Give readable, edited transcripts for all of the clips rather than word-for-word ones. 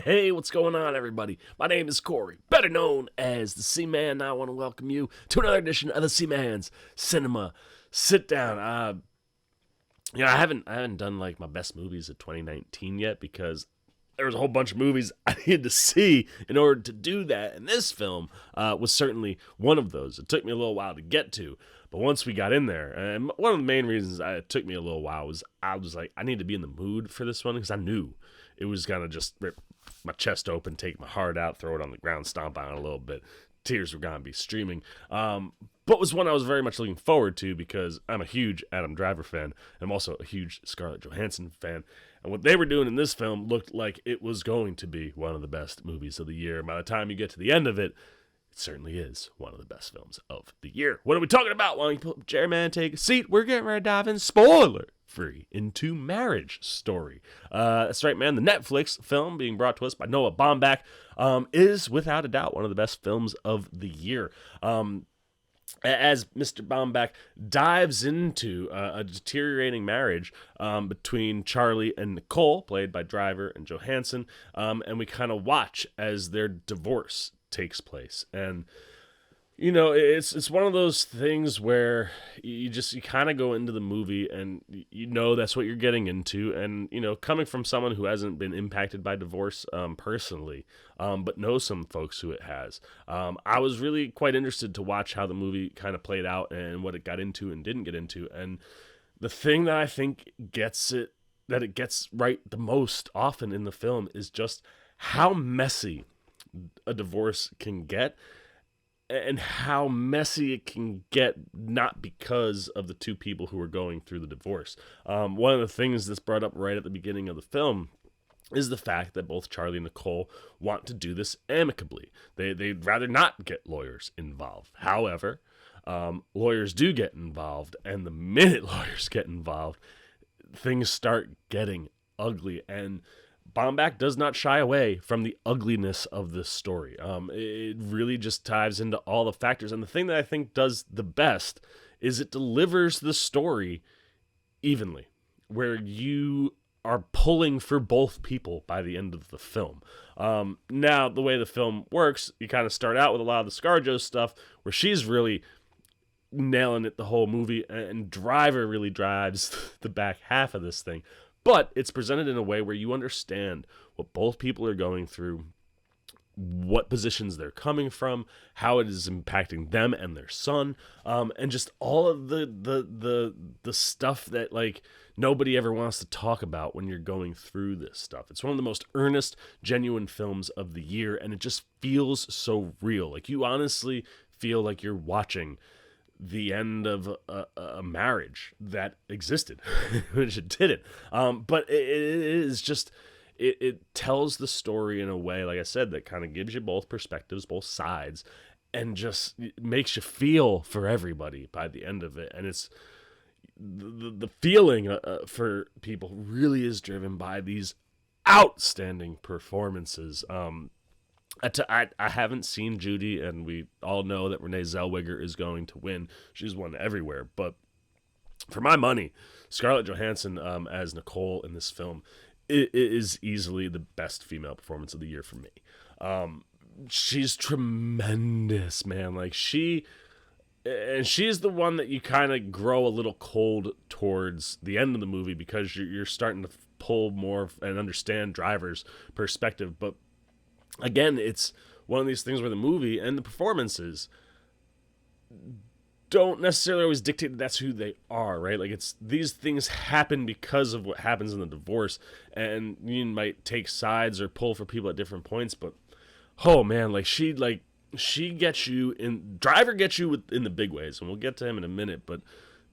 Hey, what's going on, everybody? My name is Corey, better known as the C-Man, and I want to welcome you to another edition of the C-Man's Cinema Sit Down. I haven't done like my best movies of 2019 yet because there was a whole bunch of movies I needed to see in order to do that, and this film was certainly one of those. It took me a little while to get to, but once we got in there, and one of the main reasons it took me a little while was I was like, I need to be in the mood for this one because I knew it was gonna just rip my chest open, take my heart out, throw it on the ground, stomp on it a little bit. Tears were gonna be streaming. But was one I was very much looking forward to because I'm a huge Adam Driver fan. I'm also a huge Scarlett Johansson fan. And what they were doing in this film looked like it was going to be one of the best movies of the year. By the time you get to the end of it, it certainly is one of the best films of the year. What are we talking about? Why don't you pull up chair, man, take a seat. We're getting ready to dive in spoiler-free into Marriage Story. That's right, man. The Netflix film being brought to us by Noah Baumbach is without a doubt one of the best films of the year. As Mr. Baumbach dives into a deteriorating marriage between Charlie and Nicole, played by Driver and Johansson, and we kind of watch as their divorce takes place. And you know, it's one of those things where you kind of go into the movie and you know that's what you're getting into. And you know, coming from someone who hasn't been impacted by divorce personally, but knows some folks who it has, I was really quite interested to watch how the movie kind of played out and what it got into and didn't get into. And the thing that I think it gets right the most often in the film is just how messy a divorce can get. And how messy it can get, not because of the two people who are going through the divorce. One of the things that's brought up right at the beginning of the film is the fact that both Charlie and Nicole want to do this amicably. They'd rather not get lawyers involved. However, lawyers do get involved, and the minute lawyers get involved, things start getting ugly. And Baumbach does not shy away from the ugliness of this story. It really just dives into all the factors. And the thing that I think does the best is it delivers the story evenly, where you are pulling for both people by the end of the film. Now, the way the film works, you kind of start out with a lot of the ScarJo stuff, where she's really nailing it the whole movie, and Driver really drives the back half of this thing. But it's presented in a way where you understand what both people are going through, what positions they're coming from, how it is impacting them and their son, and just all of the stuff that like nobody ever wants to talk about when you're going through this stuff. It's one of the most earnest, genuine films of the year, and it just feels so real. Like you honestly feel like you're watching the end of a marriage that existed, which it didn't. But it is just, it tells the story in a way, like I said, that kind of gives you both perspectives, both sides, and just makes you feel for everybody by the end of it. And it's the feeling for people really is driven by these outstanding performances. I haven't seen Judy, and we all know that Renee Zellweger is going to win. She's won everywhere. But for my money, Scarlett Johansson as Nicole in this film is easily the best female performance of the year for me. She's tremendous, man. Like she's the one that you kind of grow a little cold towards the end of the movie because you're starting to pull more and understand Driver's perspective. But again, it's one of these things where the movie and the performances don't necessarily always dictate that that's who they are, right? Like it's these things happen because of what happens in the divorce, and you might take sides or pull for people at different points, but oh man, she gets you in. Driver gets you in the big ways, and we'll get to him in a minute, but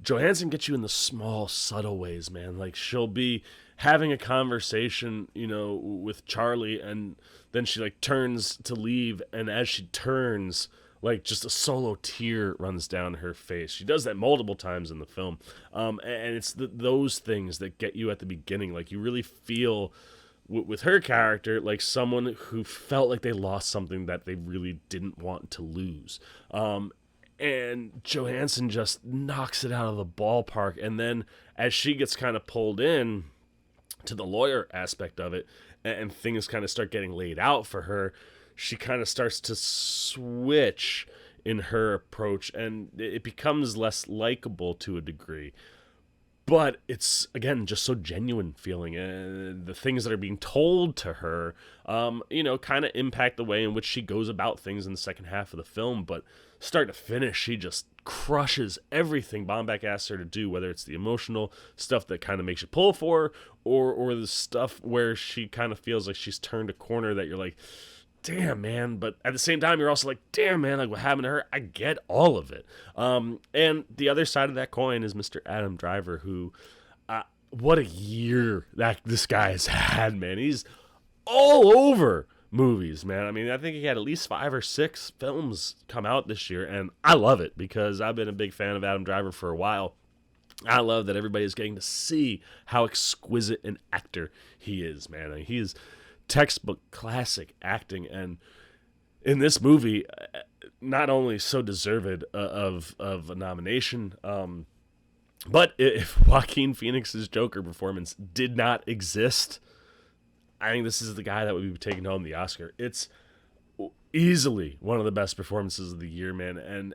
Johansson gets you in the small, subtle ways, man. Like she'll be having a conversation, you know, with Charlie, and then she like turns to leave, and as she turns, like just a solo tear runs down her face. She does that multiple times in the film, and it's those things that get you at the beginning. Like you really feel with her character like someone who felt like they lost something that they really didn't want to lose. And Johansson just knocks it out of the ballpark. And then as she gets kind of pulled in to the lawyer aspect of it, and things kind of start getting laid out for her, she kind of starts to switch in her approach, and it becomes less likable to a degree. But it's, again, just so genuine feeling. The things that are being told to her, kind of impact the way in which she goes about things in the second half of the film. But start to finish, she just crushes everything Baumbach asks her to do, whether it's the emotional stuff that kind of makes you pull for her, or the stuff where she kind of feels like she's turned a corner that you're like, damn, man. But at the same time, you're also like, damn, man, like what happened to her? I get all of it. And the other side of that coin is Mr. Adam Driver, who, what a year that this guy has had, man. He's all over movies, man. I mean, I think he had at least 5 or 6 films come out this year, and I love it because I've been a big fan of Adam Driver for a while. I love that everybody is getting to see how exquisite an actor he is, man. I mean, he is textbook classic acting, and in this movie, not only so deserved of a nomination, but if Joaquin Phoenix's Joker performance did not exist, I think this is the guy that would be taking home the Oscar. It's easily one of the best performances of the year, man. And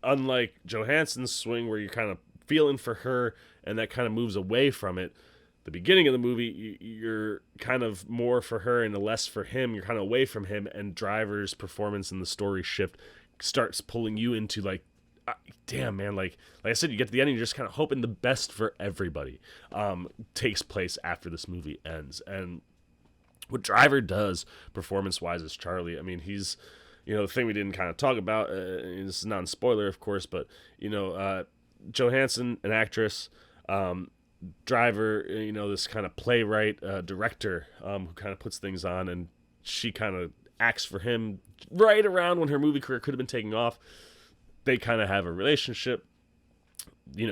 unlike Johansson's swing, where you're kind of feeling for her and that kind of moves away from it, the beginning of the movie, you're kind of more for her and less for him. You're kind of away from him, and Driver's performance and the story shift starts pulling you into like, damn, man, like I said, you get to the end and you're just kind of hoping the best for everybody takes place after this movie ends. And what Driver does performance-wise as Charlie, I mean, he's, the thing we didn't kind of talk about, this is non-spoiler, of course, but, Johansson, an actress, Driver, this kind of playwright, director, who kind of puts things on, and she kind of acts for him right around when her movie career could have been taking off. They kind of have a relationship, they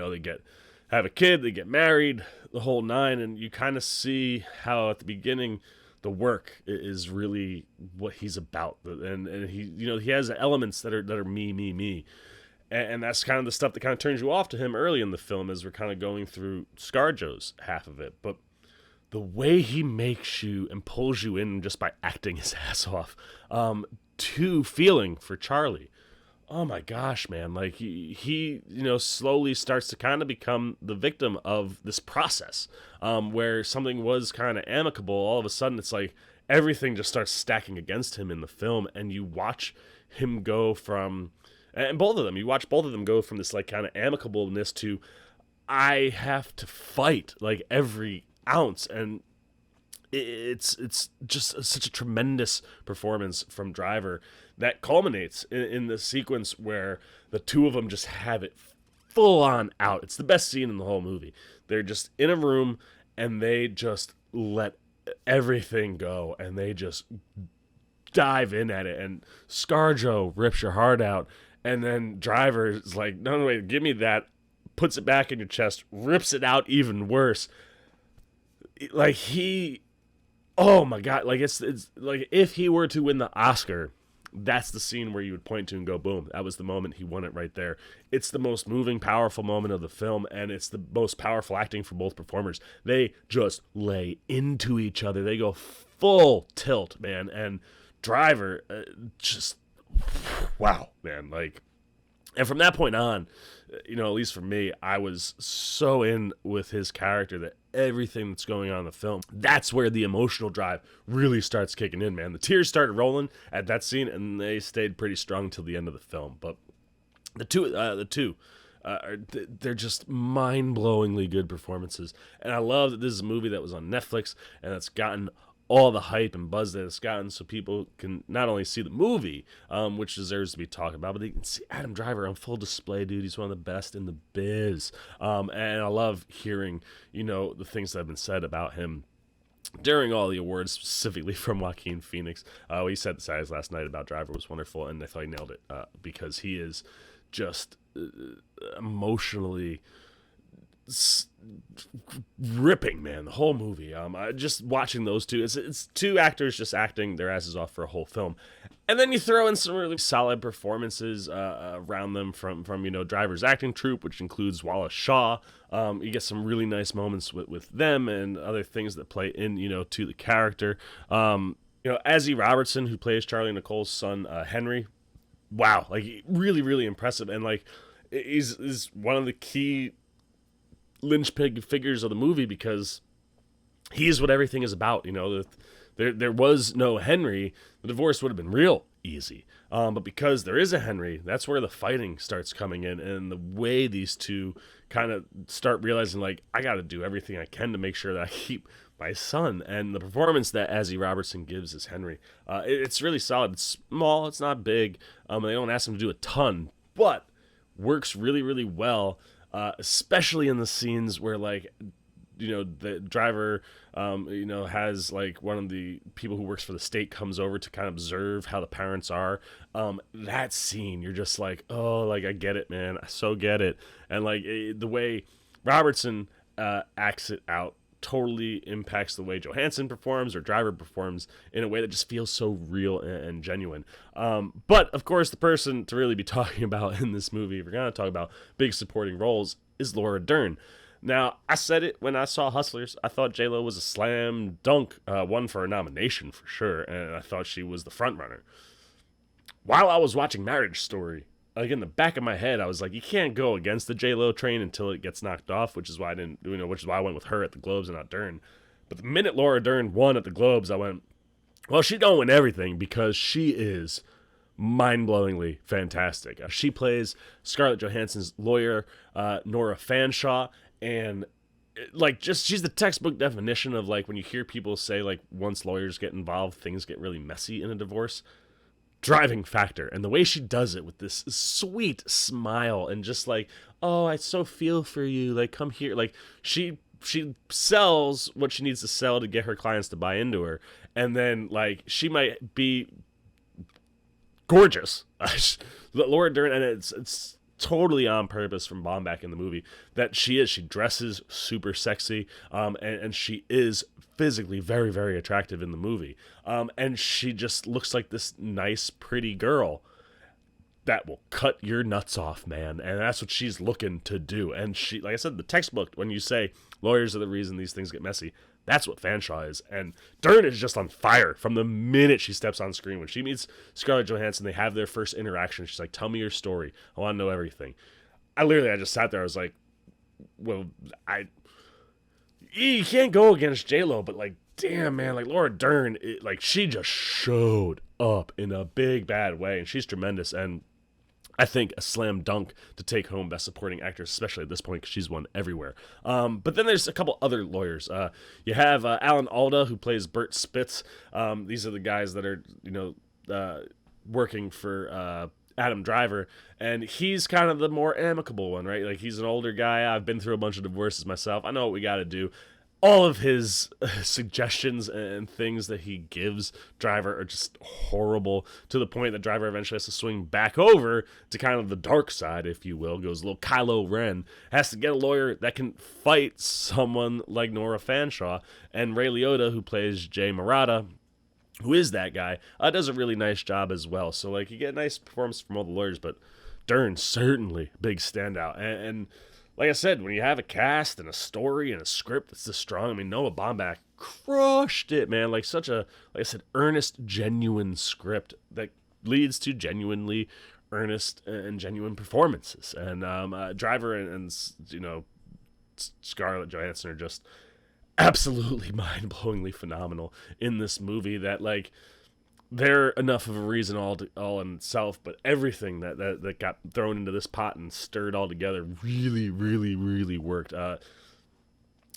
have a kid, they get married, the whole 9, and you kind of see how at the beginning the work is really what he's about, and he, he has elements that are me. And that's kind of the stuff that kind of turns you off to him early in the film as we're kind of going through ScarJo's half of it. But the way he makes you and pulls you in just by acting his ass off to feeling for Charlie. Oh my gosh, man. Like he slowly starts to kind of become the victim of this process where something was kind of amicable. All of a sudden, it's like everything just starts stacking against him in the film. And you watch him go from... And you watch both of them go from this like kind of amicableness to I have to fight like every ounce, and it's just such a tremendous performance from Driver that culminates in the sequence where the two of them just have it full on out. It's the best scene in the whole movie. They're just in a room and they just let everything go and they just dive in at it, and ScarJo rips your heart out. And then Driver is like, no, wait, give me that, puts it back in your chest, rips it out even worse. Like oh my God, like it's like if he were to win the Oscar, that's the scene where you would point to and go, boom, that was the moment he won it right there. It's the most moving, powerful moment of the film, and it's the most powerful acting for both performers. They just lay into each other. They go full tilt, man, and Driver just... wow, man. Like, and from that point on, at least for me, I was so in with his character that everything that's going on in the film, that's where the emotional drive really starts kicking in, man. The tears started rolling at that scene, and they stayed pretty strong till the end of the film. But the two they're just mind-blowingly good performances. And I love that this is a movie that was on Netflix and it's gotten all the hype and buzz that it's gotten, so people can not only see the movie, which deserves to be talked about, but they can see Adam Driver on full display, dude. He's one of the best in the biz. And I love hearing, the things that have been said about him during all the awards, specifically from Joaquin Phoenix. He said the size last night about Driver was wonderful, and I thought he nailed it because he is just emotionally ripping, man, the whole movie. Just watching those two, it's two actors just acting their asses off for a whole film, and then you throw in some really solid performances around them from Driver's acting troupe, which includes Wallace Shaw. You get some really nice moments with them and other things that play in to the character. Azzy Robertson, who plays Charlie Nicole's son, Henry. Wow, like really really impressive, and like is one of the key linchpin figures of the movie, because he's what everything is about. There was no Henry, the divorce would have been real easy. But because there is a Henry, that's where the fighting starts coming in, and the way these two kind of start realizing, like, I got to do everything I can to make sure that I keep my son. And the performance that Azzy Robertson gives as Henry, it's really solid. It's small, it's not big. They don't ask him to do a ton, but works really, really well. Especially in the scenes where, like, the driver, has, like, one of the people who works for the state comes over to kind of observe how the parents are. That scene, you're just like, oh, like, I get it, man. I so get it. And, like, the way Robertson acts it out totally impacts the way Johansson performs or driver performs in a way that just feels so real and genuine. But of course, the person to really be talking about in this movie, if we're going to talk about big supporting roles, is Laura Dern. Now, I said it when I saw Hustlers. I thought J-Lo was a slam dunk, one for a nomination for sure, and I thought she was the front runner. While I was watching Marriage Story, like, in the back of my head, I was like, you can't go against the J-Lo train until it gets knocked off, which is why I went with her at the Globes and not Dern. But the minute Laura Dern won at the Globes, I went, well, she don't win everything, because she is mind-blowingly fantastic. She plays Scarlett Johansson's lawyer, Nora Fanshawe, and like, just, she's the textbook definition of, like, when you hear people say, like, once lawyers get involved, things get really messy in a divorce. Driving factor. And the way she does it with this sweet smile and just like, oh, I so feel for you, like, come here. Like, she sells what she needs to sell to get her clients to buy into her, and then, like, she might be gorgeous. Laura Dern, and it's totally on purpose from Baumbach in the movie that she dresses super sexy, and she is physically very, very attractive in the movie, and she just looks like this nice, pretty girl that will cut your nuts off, man. And that's what she's looking to do. And she, like I said, the textbook, when you say lawyers are the reason these things get messy, that's what Fanshawe is. And Dern is just on fire from the minute she steps on screen. When she meets Scarlett Johansson, they have their first interaction. She's like, tell me your story. I want to know everything. I just sat there. I was like, well, you can't go against J-Lo, but, like, damn, man, like, Laura Dern, like, she just showed up in a big, bad way, and she's tremendous. And I think a slam dunk to take home Best Supporting Actress, especially at this point, because she's won everywhere. But then there's a couple other lawyers. You have Alan Alda, who plays Bert Spitz. These are the guys that are, working for Adam Driver, and he's kind of the more amicable one, right? Like, he's an older guy. I've been through a bunch of divorces myself. I know what we got to do. All of his suggestions and things that he gives Driver are just horrible, to the point that Driver eventually has to swing back over to kind of the dark side, if you will. Goes a little Kylo Ren. Has to get a lawyer that can fight someone like Nora Fanshawe. And Ray Liotta, who plays Jay Murata, who is that guy, does a really nice job as well. So, like, you get a nice performance from all the lawyers, but Dern, certainly big standout. And like I said, when you have a cast and a story and a script that's this strong, I mean, Noah Baumbach crushed it, man. Like, such a, like I said, earnest, genuine script that leads to genuinely earnest and genuine performances. And Driver and Scarlett Johansson are just absolutely mind-blowingly phenomenal in this movie, that, like, they're enough of a reason all in itself, but everything that got thrown into this pot and stirred all together really, really, really worked.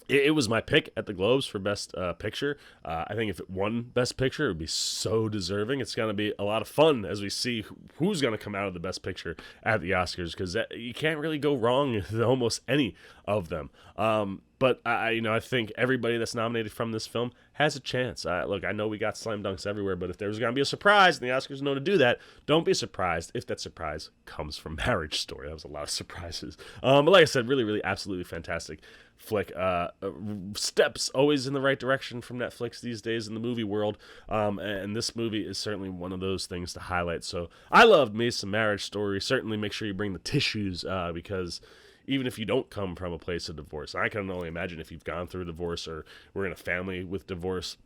It was my pick at the Globes for Best Picture. I think if it won Best Picture, it would be so deserving. It's going to be a lot of fun as we see who's going to come out of the Best Picture at the Oscars, because you can't really go wrong with almost any of them. But I think everybody that's nominated from this film has a chance. Look, I know we got slam dunks everywhere, but if there's going to be a surprise, and the Oscars know to do that, don't be surprised if that surprise comes from Marriage Story. That was a lot of surprises. But like I said, really, really, absolutely fantastic flick. Steps always in the right direction from Netflix these days in the movie world. And this movie is certainly one of those things to highlight. So I loved me some Marriage Story. Certainly make sure you bring the tissues because even if you don't come from a place of divorce, I can only imagine if you've gone through a divorce or were in a family with divorce,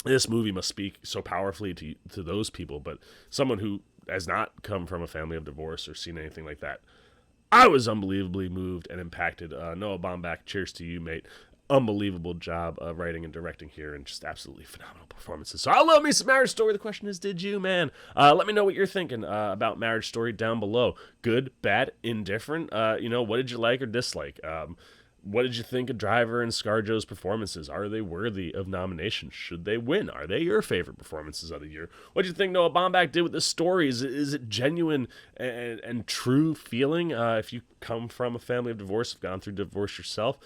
this movie must speak so powerfully to those people. But someone who has not come from a family of divorce or seen anything like that, I was unbelievably moved and impacted. Noah Baumbach, cheers to you, mate. Unbelievable job of writing and directing here, and just absolutely phenomenal performances. So I love me some Marriage Story. The question is, did you, man? Let me know what you're thinking about Marriage Story down below. Good, bad, indifferent. What did you like or dislike? What did you think of Driver and ScarJo's performances? Are they worthy of nomination? Should they win? Are they your favorite performances of the year? What did you think Noah Baumbach did with this story? Is it genuine and true feeling? If you come from a family of divorce, have gone through divorce yourself,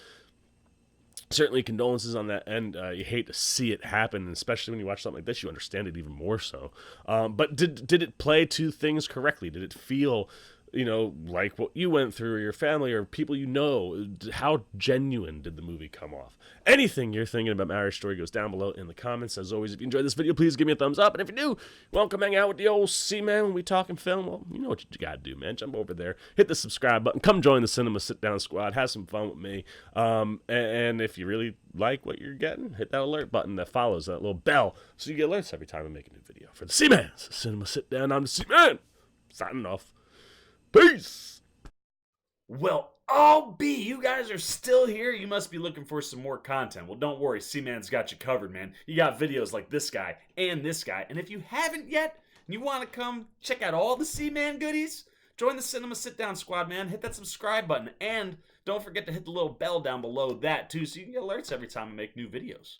certainly condolences on that end. You hate to see it happen, and especially when you watch something like this, you understand it even more so. But did it play to things correctly? Did it feel, like what you went through or your family or people you know? How genuine did the movie come off? Anything you're thinking about Marriage Story goes down below in the comments. As always, if you enjoyed this video, please give me a thumbs up. And if you do, you want to come hang out with the old C-Man when we talking film, well, you know what you gotta do, man. Jump over there, hit the subscribe button, come join the Cinema Sit Down Squad, have some fun with me. And if you really like what you're getting, hit that alert button that follows, that little bell, so you get alerts every time I make a new video. For the C-Man's Cinema Sit Down, I'm the C-Man, signing off. Peace! Well, I'll be. You guys are still here. You must be looking for some more content. Well, don't worry. C-Man's got you covered, man. You got videos like this guy and this guy. And if you haven't yet, and you want to come check out all the C-Man goodies, join the Cinema Sit Down Squad, man. Hit that subscribe button. And don't forget to hit the little bell down below that, too, so you can get alerts every time I make new videos.